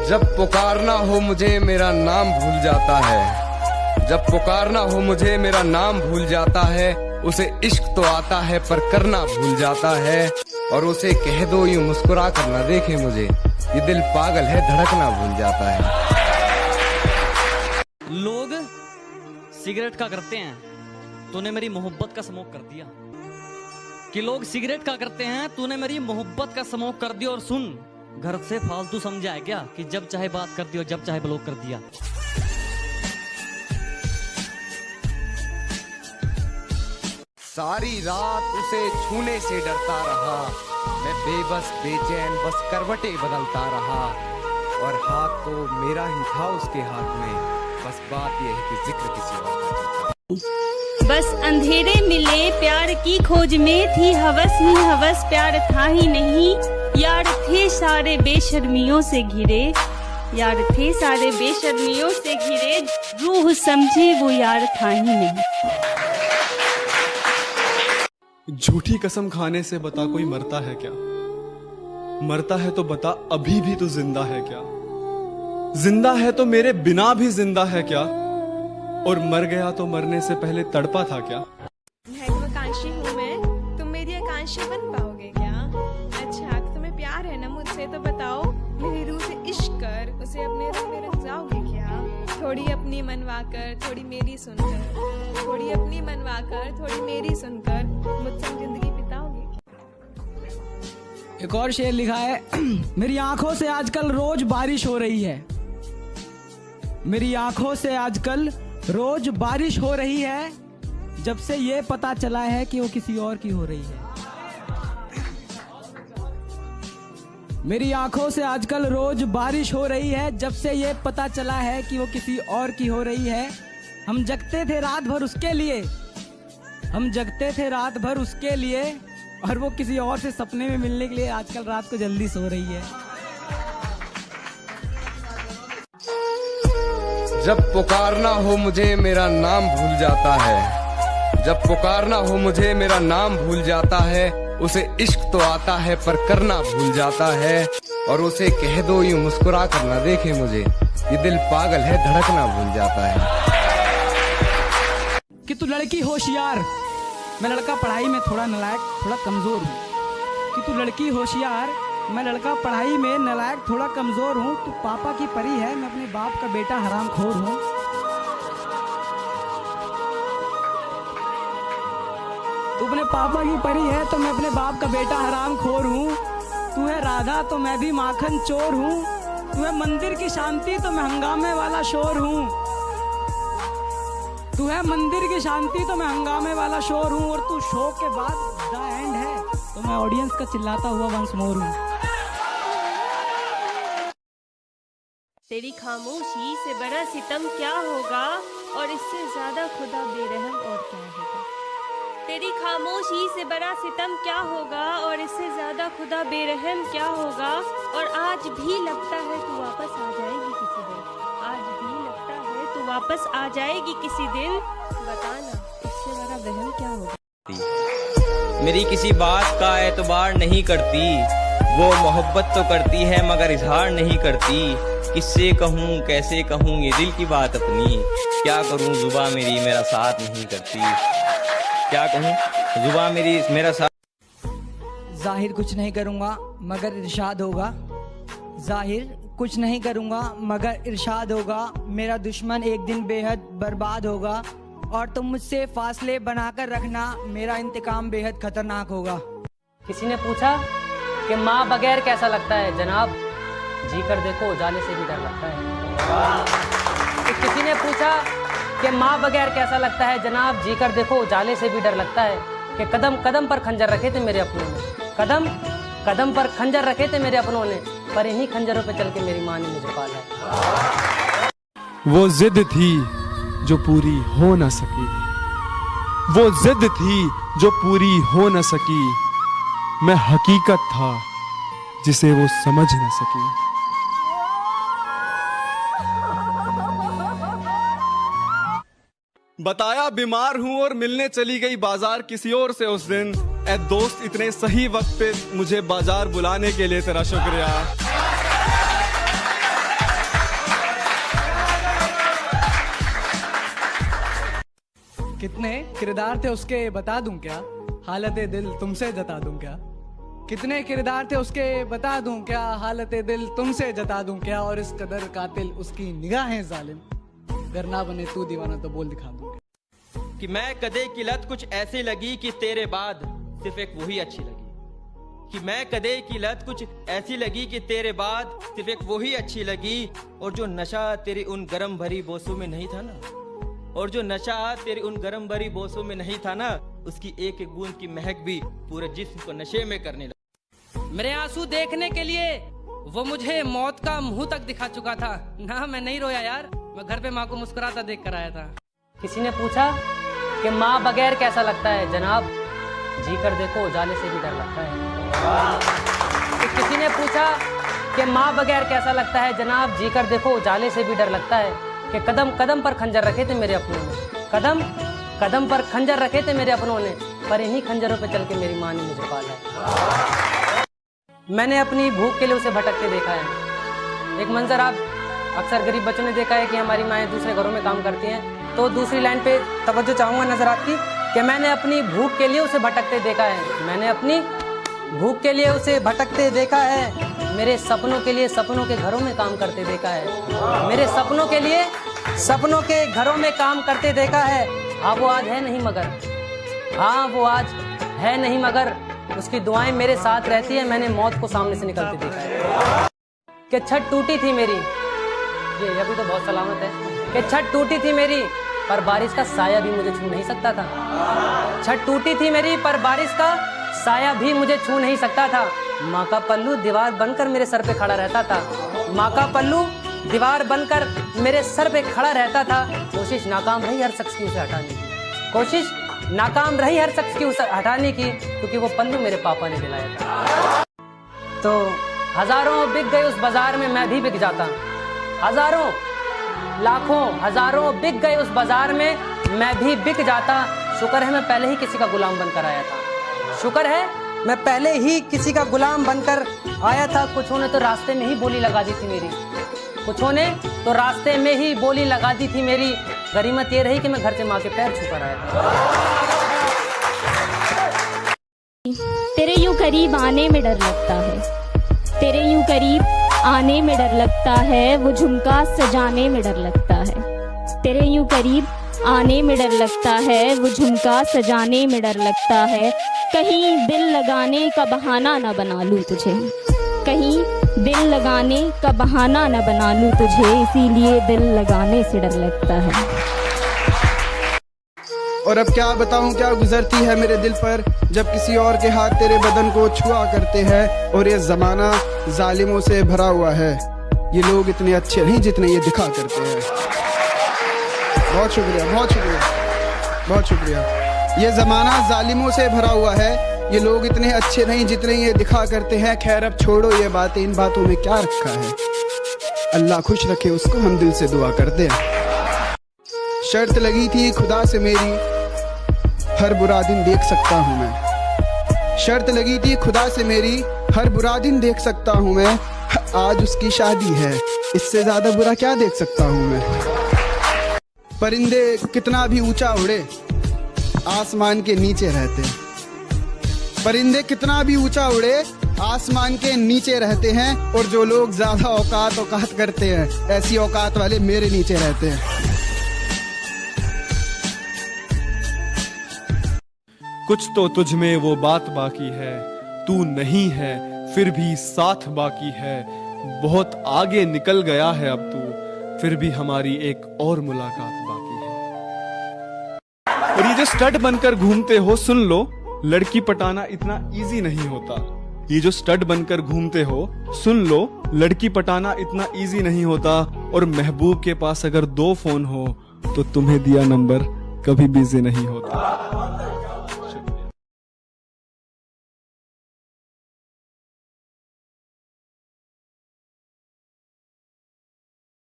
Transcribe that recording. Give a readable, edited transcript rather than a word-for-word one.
जब पुकारना हो मुझे मेरा नाम भूल जाता है, जब पुकारना हो मुझे मेरा नाम भूल जाता है। उसे इश्क तो आता है पर करना भूल जाता है। और उसे कह दो यूं मुस्कुरा कर न देखे मुझे, ये दिल पागल है धड़कना भूल जाता है। लोग सिगरेट का करते हैं, तूने मेरी मोहब्बत का स्मोक कर दिया। कि लोग सिगरेट का करते हैं, तूने मेरी मोहब्बत का स्मोक कर दिया। और सुन, घर से फालतू समझा है क्या कि जब चाहे बात कर दी और जब चाहे ब्लॉक कर दिया। सारी रात उसे छूने से डरता रहा, मैं बेबस बेचैन बस करवटें बदलता रहा। और हाथ तो मेरा ही था उसके हाथ में, बस बात यह है कि जिक्र किसी और का चलता। बस अंधेरे मिले प्यार की खोज में, थी हवस ही हवस प्यार था ही नहीं। यार थे सारे बेशर्मियों से घिरे, यार थे सारे बेशर्मियों से घिरे। रूह समझे वो यार था ही नहीं। झूठी कसम खाने से बता कोई मरता है क्या? मरता है तो बता अभी भी तो जिंदा है क्या? जिंदा है तो मेरे बिना भी जिंदा है क्या? और मर गया तो मरने से पहले तड़पा था क्या? महत्वाकांक्षी हूँ मैं, तुम मेरी आकांक्षा बन पाओगे क्या? अच्छा तुम्हें प्यार है ना मुझसे, तो बताओ मेरी रूह से इश्क कर, उसे अपने रूह में रख जाओगे क्या? थोड़ी अपनी मनवा कर थोड़ी मेरी सुनकर, थोड़ी अपनी मनवा कर थोड़ी मेरी सुनकर, मुझसे जिंदगी बिताओगे क्या? एक और शेर लिखा है मेरी आंखों से आजकल रोज बारिश हो रही है, मेरी आंखों से आजकल रोज बारिश हो रही है। जब से ये पता चला है कि वो किसी और की हो रही है। मेरी आंखों से आजकल रोज बारिश हो रही है, जब से ये पता चला है कि वो किसी और की हो रही है। हम जगते थे रात भर उसके लिए, हम जगते थे रात भर उसके लिए, और वो किसी और से सपने में मिलने के लिए आजकल रात को जल्दी सो रही है। जब पुकारना हो मुझे मेरा नाम भूल जाता है, जब पुकारना हो मुझे मेरा नाम भूल जाता है। उसे इश्क तो आता है पर करना भूल जाता है। और उसे कह दो यूं मुस्कुरा कर न देखे मुझे, ये दिल पागल है धड़कना भूल जाता है। कि तू लड़की होशियार, मैं लड़का पढ़ाई में थोड़ा नालायक थोड़ा कमजोर हूँ। कि तू लड़की होशियार, मैं लड़का पढ़ाई में नालायक थोड़ा कमजोर हूँ। तू पापा की परी है, मैं अपने बाप का बेटा हरामखोर हूँ। तू अपने पापा की परी है तो मैं अपने बाप का बेटा हरामखोर हूँ। तू है राधा तो मैं भी माखन चोर हूँ। तू है मंदिर की शांति तो मैं हंगामे वाला शोर हूँ। तू है मंदिर की शांति तो मैं हंगामे वाला शोर हूँ। और तू शो के बाद द एंड है तो मैं ऑडियंस का चिल्लाता हुआ वंस मोर हूँ। तेरी खामोशी से बड़ा सितम क्या होगा, और इससे ज्यादा खुदा बेरहम और क्या होगा। तेरी खामोशी से बड़ा सितम क्या होगा, और इससे ज्यादा खुदा बेरहम क्या होगा। और आज भी लगता है तू वापस आ जाएगी किसी दिन, आज भी लगता है तू वापस आ जाएगी किसी दिन। बताना इससे बड़ा वहम क्या होगा। मेरी किसी बात का एतबार नहीं करती, वो मोहब्बत तो करती है मगर इजहार नहीं करती। किससे कहूँ कैसे कहूँ ये दिल की बात अपनी, क्या करूँ जुबां मेरी मेरा साथ नहीं करती। क्या कहूँ जुबां मेरी मेरा साथ। जाहिर कुछ नहीं करूँगा मगर इरशाद होगा, जाहिर कुछ नहीं करूँगा मगर इरशाद होगा। मेरा दुश्मन एक दिन बेहद बर्बाद होगा, और तुम मुझसे फासले बनाकर रखना, मेरा इंतकाम बेहद खतरनाक होगा। किसी ने पूछा कि माँ बगैर कैसा लगता है जनाब, जी कर देखो उजाले से भी डर लगता है। किसी ने पूछा कि माँ बगैर कैसा लगता है जनाब, जी कर देखो उजाले से भी डर लगता है। कि कदम कदम पर खंजर रखे थे मेरे अपनों ने, कदम कदम पर खंजर रखे थे मेरे अपनों ने, पर इन्हीं खंजरों पे चल के मेरी माँ ने मुझे पाला है। वो जिद थी जो पूरी हो न सकी, वो जिद थी जो पूरी हो न सकी। मैं हकीकत था जिसे वो समझ न सकी। बताया बीमार हूं और मिलने चली गई बाजार किसी और से उस दिन। ए दोस्त इतने सही वक्त पे मुझे बाजार बुलाने के लिए तेरा शुक्रिया। किरदार थे उसके बता दूं क्या, हालत दिल तुमसे जता दूं क्या। कितने किरदार थे उसके बता दूं क्या, हालत दिल तुमसे जता दूं क्या। और इस कदर कातिल उसकी निगाहें जालिम, अगर ना बने तू दीवाना तो बोल दिखा दूं क्या। कि मैं कदे की लत कुछ ऐसी लगी कि तेरे बाद सिर्फ एक वही अच्छी लगी। कि मैं कदे की लत कुछ ऐसी लगी कि तेरे बाद सिर्फ एक वही अच्छी लगी। और जो नशा तेरी उन गरम भरी बोसों में नहीं था ना, और जो नशा तेरी उन गरम भरी बोसों में नहीं था ना, उसकी एक एक बूंद की महक भी पूरे जिस्म को नशे में करने लगा। मेरे आंसू देखने के लिए वो मुझे मौत का मुंह तक दिखा चुका था ना। मैं नहीं रोया यार, मैं घर पे माँ को मुस्कुराता देख कर आया था। किसी ने पूछा कि माँ बगैर कैसा लगता है जनाब, जी कर देखो उजाले से भी डर लगता है। तो किसी ने पूछा कि माँ बगैर कैसा लगता है जनाब, जी कर देखो उजाले से भी डर लगता है। कि कदम कदम पर खंजर रखे थे मेरे अपनों ने, कदम कदम पर खंजर रखे थे मेरे अपनों ने, पर इन्हीं खंजरों पे चल के मेरी माँ ने मुझे पाला है। मैंने अपनी भूख के लिए उसे भटकते देखा है। एक मंजर आप अक्सर गरीब बच्चों ने देखा है कि हमारी माएँ दूसरे घरों में काम करती हैं। तो दूसरी लाइन पे तवज्जो चाहूँगा नजर आपकी कि मैंने अपनी भूख के लिए उसे भटकते देखा है। मैंने अपनी भूख के लिए उसे भटकते देखा है। मेरे सपनों के लिए सपनों के घरों में काम करते देखा है। मेरे सपनों के लिए सपनों के घरों में काम करते देखा है। हाँ वो आज है नहीं मगर, हाँ वो आज है नहीं मगर, उसकी दुआएं मेरे साथ रहती है। मैंने मौत को सामने से निकलते देखा है। कि छत टूटी थी मेरी, ये अभी तो बहुत सलामत है। कि छत टूटी थी मेरी पर बारिश का साया भी मुझे छू नहीं सकता था। छत टूटी थी मेरी पर बारिश का साया भी मुझे छू नहीं सकता था। माँ का पल्लू दीवार बनकर मेरे सर पे खड़ा रहता था। माँ का पल्लू दीवार बनकर मेरे सर पे खड़ा रहता था। कोशिश नाकाम रही हर शख्स की उसे हटाने की, कोशिश नाकाम रही हर शख्स की उसे हटाने की, क्योंकि वो पल्लू मेरे पापा ने दिलाया था। तो हजारों बिक गए उस बाजार में, मैं भी बिक जाता। हजारों लाखों हजारों बिक गए उस बाजार में, मैं भी बिक जाता। शुक्र है मैं पहले ही किसी का गुलाम बनकर आया था। शुक्र है मैं पहले ही किसी का गुलाम बनकर आया था। कुछों ने तो रास्ते में ही बोली लगा दी थी मेरी, कुछों ने तो रास्ते में ही बोली लगा दी थी मेरी। गरीमत ये रही कि मैं घर से माँ के पैर छूकर आया था। तेरे यूं करीब आने में डर लगता है, तेरे यूं करीब आने में डर लगता है, वो झुमका सजाने में डर लगता है। तेरे यूं करीब आने में डर लगता है, वो झुमका सजाने में डर लगता है। कहीं दिल लगाने का बहाना न बना लूं तुझे, कहीं दिल लगाने का बहाना न बना लूं तुझे, इसीलिए दिल लगाने से डर लगता है। और अब क्या बताऊं क्या गुजरती है मेरे दिल पर, जब किसी और के हाथ तेरे बदन को छुआ करते हैं। और ये जमाना जालिमों से भरा हुआ है, ये लोग इतने अच्छे नहीं जितने ये दिखा करते हैं। बहुत शुक्रिया, बहुत शुक्रिया, बहुत शुक्रिया। ये जमाना जालिमों से भरा हुआ है, ये लोग इतने अच्छे नहीं जितने ये दिखा करते हैं। खैर अब छोड़ो ये बातें, इन बातों में क्या रखा है। अल्लाह खुश रखे उसको, हम दिल से दुआ करते हैं। शर्त लगी थी खुदा से मेरी, हर बुरा दिन देख सकता हूँ मैं। शर्त लगी थी खुदा से मेरी, हर बुरा दिन देख सकता हूँ मैं। आज उसकी शादी है, इससे ज्यादा बुरा क्या देख सकता हूँ मैं। परिंदे कितना भी ऊंचा उड़े, आसमान के नीचे रहते हैं। परिंदे कितना भी ऊंचा उड़े, आसमान के नीचे रहते हैं। और जो लोग ज्यादा औकात करते हैं, ऐसी औकात वाले मेरे नीचे रहते हैं। कुछ तो तुझ में वो बात बाकी है, तू नहीं है फिर भी साथ बाकी है। बहुत आगे निकल गया है अब तू, फिर भी हमारी एक और मुलाकात बाकी है। और ये जो स्टड बनकर घूमते हो, सुन लो, लड़की पटाना इतना इजी नहीं होता। ये जो स्टड बनकर घूमते हो, सुन लो, लड़की पटाना इतना इजी नहीं होता। और महबूब के पास अगर 2 फोन हो तो तुम्हें दिया नंबर कभी बिजी नहीं होता।